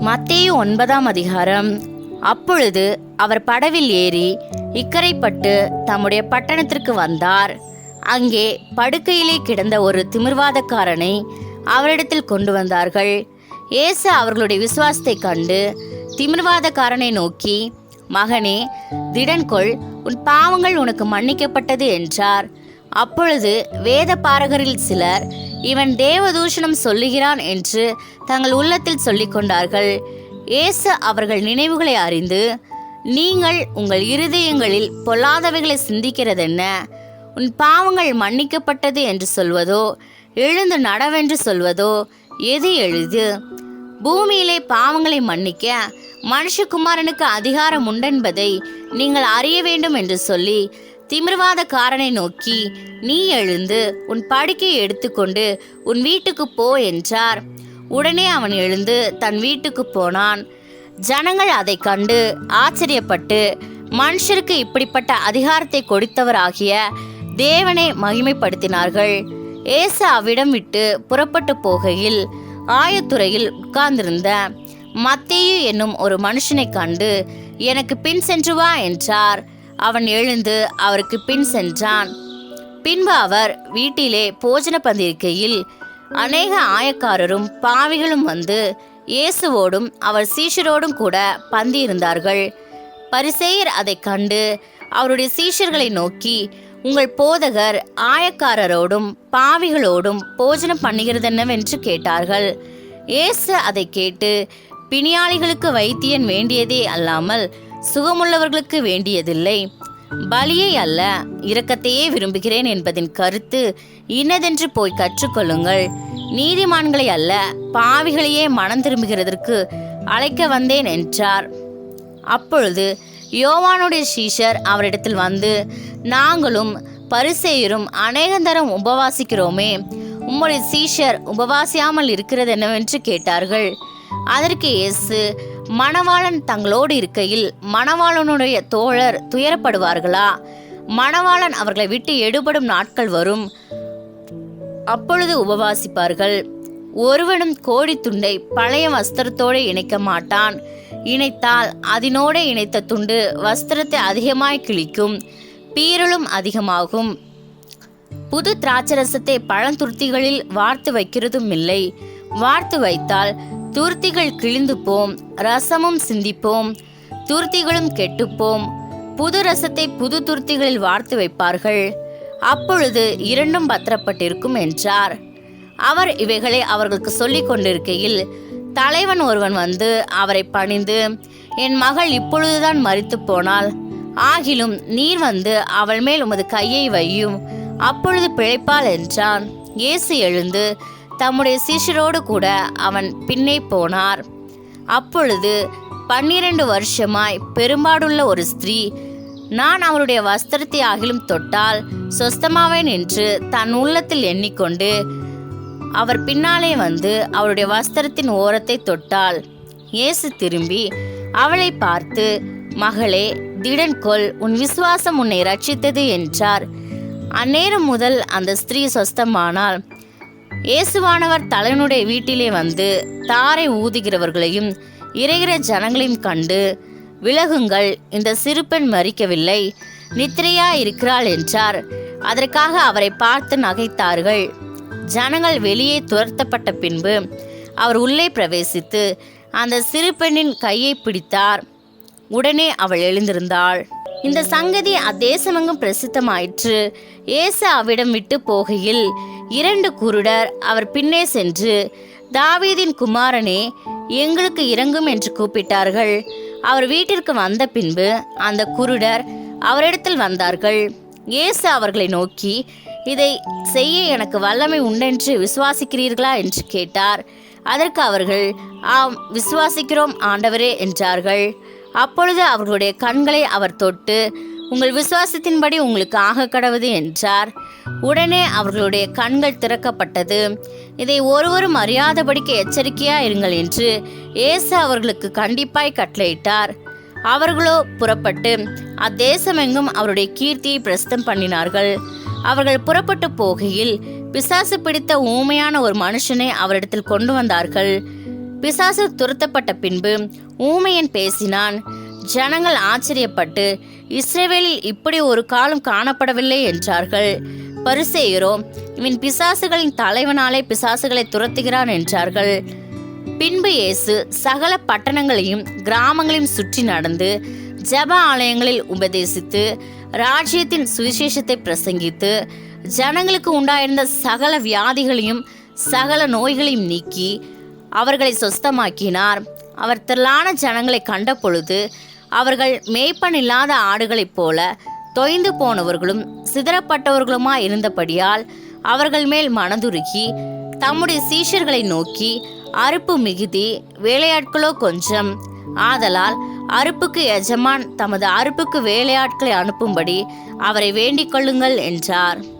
மத்தேயு 9ஆம் அதிகாரம். அப்பொழுது அவர் படவில் ஏறி இக்கரைப்பட்டு தம்முடைய பட்டணத்திற்கு வந்தார். அங்கே படுக்கையிலே கிடந்த ஒரு திமிர்வாதக்காரனை அவரிடத்தில் கொண்டு வந்தார்கள். இயேசு அவர்களுடைய விசுவாசத்தை கண்டு திமிர்வாதக்காரனை நோக்கி, மகனே, திடன்கொள், உன் பாவங்கள் உனக்கு மன்னிக்கப்பட்டது என்றார். அப்பொழுது வேத பாரகரில் சிலர், இவன் தேவதூஷணம் சொல்லுகிறான் என்று தங்கள் உள்ளத்தில் சொல்லிக் கொண்டார்கள். இயேசு அவர்கள் நினைவுகளை அறிந்து, நீங்கள் உங்கள் இருதயங்களில் பொல்லாதவைகளை சிந்திக்கிறதென்ன? உன் பாவங்கள் மன்னிக்கப்பட்டது என்று சொல்வதோ, எழுந்து நடவென்று சொல்வதோ எது எளிது? பூமியிலே பாவங்களை மன்னிக்க மனுஷகுமாரனுக்கு அதிகாரம் உண்டென்பதை நீங்கள் அறிய வேண்டும் என்று சொல்லி திமிர்வாதக்காரனை நோக்கி, நீ எழுந்து உன் படுக்கையை எடுத்துக்கொண்டு உன் வீட்டுக்கு போ என்றார். உடனே அவன் எழுந்து தன் வீட்டுக்கு போனான். ஜனங்கள் அதை கண்டு ஆச்சரியப்பட்டு, மனுஷருக்கு இப்படிப்பட்ட அதிகாரத்தை கொடுத்தவராகிய தேவனை மகிமைப்படுத்தினார்கள். இயேசு அவ்விடம் விட்டு புறப்பட்டு போகையில் ஆயத்துறையில் உட்கார்ந்திருந்த மத்தேயு என்னும் ஒரு மனுஷனை கண்டு, எனக்கு பின் சென்று வா என்றார். அவன் எழுந்து அவருக்கு பின் சென்றான். பின்பு அவர் வீட்டிலே போஜன பந்திருக்கையில் அநேக ஆயக்காரரும் பாவிகளும் வந்து இயேசுவோடும் அவர் சீஷரோடும் கூட பந்தி இருந்தார்கள். பரிசேயர் அதை கண்டு அவருடைய சீஷர்களை நோக்கி, உங்கள் போதகர் ஆயக்காரரோடும் பாவிகளோடும் போஜனம் பண்ணுகிறதென்னவென்று கேட்டார்கள். இயேசு அதை கேட்டு, பிணியாளிகளுக்கு வைத்தியன் வேண்டியதே அல்லாமல் சுகமுள்ளவர்களுக்கு வேண்டியதில்லை, பலியை அல்ல இரக்கத்தையே விரும்புகிறேன் என்பதின் கருத்து இன்னதென்று போய் கற்றுக்கொள்ளுங்கள். நீதிமான்களை அல்ல பாவிகளையே மனம் திரும்புகிறதற்கு அழைக்க வந்தேன் என்றார். அப்பொழுது யோவானுடைய சீஷர் அவரிடத்தில் வந்து, நாங்களும் பரிசேயரும் அநேகந்தரம் உபவாசிக்கிறோமே, உம்முடைய சீஷர் உபவாசியாமல் இருக்கிறது என்னவென்று கேட்டார்கள். அதற்கு இயேசு, மணவாளன் தங்களோடு இருக்கையில் மணவாளனுடைய தோழர் துயரப்படுவார்களா? மணவாளன் அவர்களை விட்டு எடுபடும் நாட்கள் வரும், அப்பொழுது உபவாசிப்பார்கள். ஒருவனும் கோடி துண்டை பழைய வஸ்திரத்தோடு இணைக்க மாட்டான். இணைத்தால் அதனோடு இணைத்த துண்டு வஸ்திரத்தை அதிகமாய் கிழிக்கும், பீரலும் அதிகமாகும். புது திராட்சரசத்தை பழந்துருத்திகளில் வார்த்து வைக்கிறதும் இல்லை. வார்த்து வைத்தால் துருத்திகள் கிழிந்து போம், ரசமும் சிந்திப்போம், துருத்திகளும் கெட்டுப்போம். புது ரசத்தை புது துருத்திகளில் வார்த்து வைப்பார்கள், அப்பொழுது இரண்டும் பத்திரப்பட்டிருக்கும் என்றார். அவர் இவைகளை அவர்களுக்கு சொல்லிக் கொண்டிருக்கையில் தலைவன் ஒருவன் வந்து அவரை பணிந்து, என் மகள் இப்பொழுதுதான் மரித்து போனாள், ஆகிலும் நீர் வந்து அவள் மேல் உமது கையை வையும், அப்பொழுது பிழைப்பாள் என்றான். இயேசு எழுந்து தம்முடைய சீஷரோடு கூட அவன் பின்னே போனார். அப்பொழுது 12 வருஷமாய் பெரும்பாடுள்ள ஒரு ஸ்திரீ, நான் அவருடைய வஸ்திரத்தை ஆகிலும் தொட்டால் சொஸ்தமாவேன் என்று தன் உள்ளத்தில் எண்ணிக்கொண்டு அவர் பின்னாலே வந்து அவருடைய வஸ்திரத்தின் ஓரத்தை தொட்டாள். இயேசு திரும்பி அவளை பார்த்து, மகளே, திடன்கொள், உன் விசுவாசம் உன்னை ரட்சித்தது என்றார். அந்நேரம் முதல் அந்த ஸ்திரீ சொஸ்தமானாள். இயேசுவானவர் தலைவனுடைய வீட்டிலே வந்து தாரை ஊதுகிறவர்களையும் இறைகிற ஜனங்களையும் கண்டு, விலகுங்கள், இந்த சிறுபெண் மரிக்கவில்லை, நித்திரையா இருக்கிறாள் என்றார். அதற்காக அவரை பார்த்து நகைத்தார்கள். ஜனங்கள் வெளியே துரத்தப்பட்ட பின்பு அவர் உள்ளே பிரவேசித்து அந்த சிறு பெண்ணின் கையை பிடித்தார். உடனே அவள் எழுந்திருந்தாள். இந்த சங்கதி அத்தேசமெங்கும் பிரசித்தமாயிற்று. இயேசு அவ்விடம் விட்டு போகையில் 2 குருடர் அவர் பின்னே சென்று, தாவீதின் குமாரனே, எங்களுக்கு இரங்கும் என்று கூப்பிட்டார்கள். அவர் வீட்டிற்கு வந்த பின்பு அந்த குருடர் அவரிடத்தில் வந்தார்கள். இயேசு அவர்களை நோக்கி, இதை செய்ய எனக்கு வல்லமை உண்டென்று விசுவாசிக்கிறீர்களா என்று கேட்டார். அதற்கு அவர்கள், ஆம், விசுவாசிக்கிறோம் ஆண்டவரே என்றார்கள். அப்பொழுது அவர்களுடைய கண்களை அவர் தொட்டு, உங்கள் விசுவாசத்தின்படி உங்களுக்கு ஆக கடவுது என்றார். உடனே அவர்களுடைய கண்கள் திறக்கப்பட்டது. இதை ஒருவரும் அறியாதபடிக்கு எச்சரிக்கையா இருங்கள் என்று இயேசு அவர்களுக்கு கண்டிப்பாய் கட்டளையிட்டார். அவர்களோ புறப்பட்டு அத்தேசமெங்கும் அவருடைய கீர்த்தியை பிரசித்தம் பண்ணினார்கள். அவர்கள் புறப்பட்டு போகையில் பிசாசு பிடித்த ஊமையான ஒரு மனுஷனை அவரிடத்தில் கொண்டு வந்தார்கள். பிசாசு துரத்தப்பட்ட பின்பு ஊமையன் பேசினான். ஜனங்கள் ஆச்சரியப்பட்டு, இஸ்ரவேலில் இப்படி ஒரு காலம் காணப்படவில்லை என்றார்கள். பரிசேயரோ, இவன் பிசாசுகளின் தலைவனாலே பிசாசுகளை துரத்துகிறான் என்றார்கள். பின்பு இயேசு சகல பட்டணங்களையும் கிராமங்களையும் சுற்றி நடந்து ஜெப ஆலயங்களில் உபதேசித்து ராஜ்யத்தின் சுவிசேஷத்தை பிரசங்கித்து ஜனங்களுக்கு உண்டாயிருந்த சகல வியாதிகளையும் சகல நோய்களையும் நீக்கி அவர்களை சொஸ்தமாக்கினார். அவர் திரளான ஜனங்களை கண்ட பொழுது அவர்கள் மேய்ப்பன் இல்லாத ஆடுகளைப் போல தொய்ந்து போனவர்களும் சிதறப்பட்டவர்களுமாய் இருந்தபடியால் அவர்கள் மேல் மனதுருகி தம்முடைய சீஷர்களை நோக்கி, அறுப்பு மிகுதி, வேலையாட்களோ கொஞ்சம். ஆதலால் அறுப்புக்கு எஜமான் தமது அறுப்புக்கு வேலையாட்களை அனுப்பும்படி அவரை வேண்டிக் கொள்ளுங்கள் என்றார்.